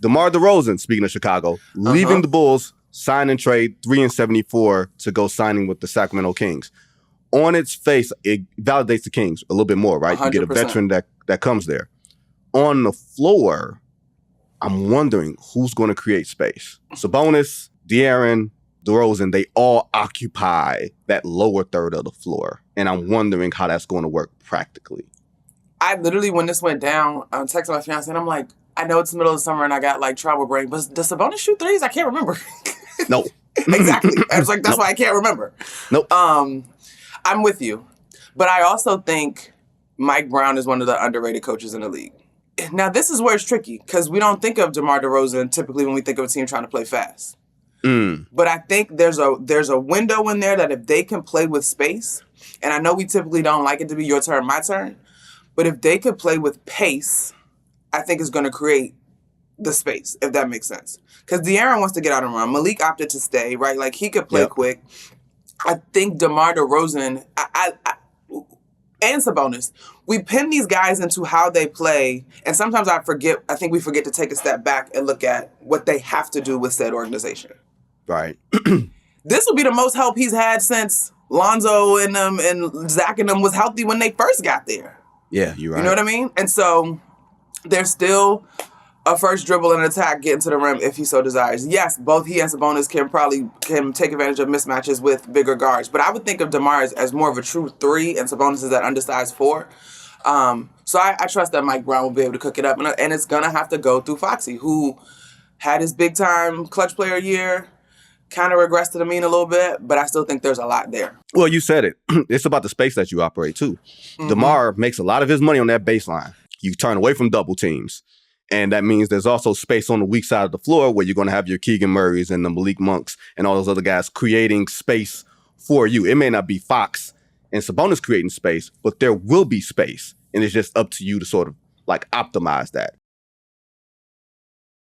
DeMar DeRozan, speaking of Chicago, leaving the Bulls, sign and trade 3-74 to go signing with the Sacramento Kings. On its face, it validates the Kings a little bit more, right? 100%. You get a veteran that comes there. On the floor, I'm wondering who's going to create space. Sabonis, De'Aaron, DeRozan, they all occupy that lower third of the floor. And I'm wondering how that's going to work practically. I literally, when this went down, I'm texting my fiance and I'm like, I know it's the middle of the summer and I got like travel brain, but does Sabonis shoot threes? I can't remember. No. Exactly. I was like, that's why I can't remember. Nope. I'm with you. But I also think Mike Brown is one of the underrated coaches in the league. Now, this is where it's tricky because we don't think of DeMar DeRozan typically when we think of a team trying to play fast. But I think there's a window in there that if they can play with space, and I know we typically don't like it to be your turn, my turn, but if they could play with pace, I think it's going to create the space, if that makes sense. Because De'Aaron wants to get out and run. Malik opted to stay, right? Like, he could play quick. I think DeMar DeRozan and Sabonis, we pin these guys into how they play, and sometimes I think we forget to take a step back and look at what they have to do with said organization. Right. This will be the most help he's had since Lonzo and them and Zach and them was healthy when they first got there. Yeah, you're right. You know what I mean? And so there's still a first dribble and an attack getting to the rim if he so desires. Yes, both he and Sabonis can take advantage of mismatches with bigger guards. But I would think of DeMar as more of a true 3 and Sabonis is that undersized 4. So I trust that Mike Brown will be able to cook it up. And it's going to have to go through Foxy, who had his big-time clutch player year, kind of regressed to the mean a little bit, but I still think there's a lot there. Well, you said it. It's about the space that you operate, too. DeMar makes a lot of his money on that baseline. You turn away from double teams. And that means there's also space on the weak side of the floor where you're going to have your Keegan Murrays and the Malik Monks and all those other guys creating space for you. It may not be Fox and Sabonis creating space, but there will be space. And it's just up to you to sort of like optimize that.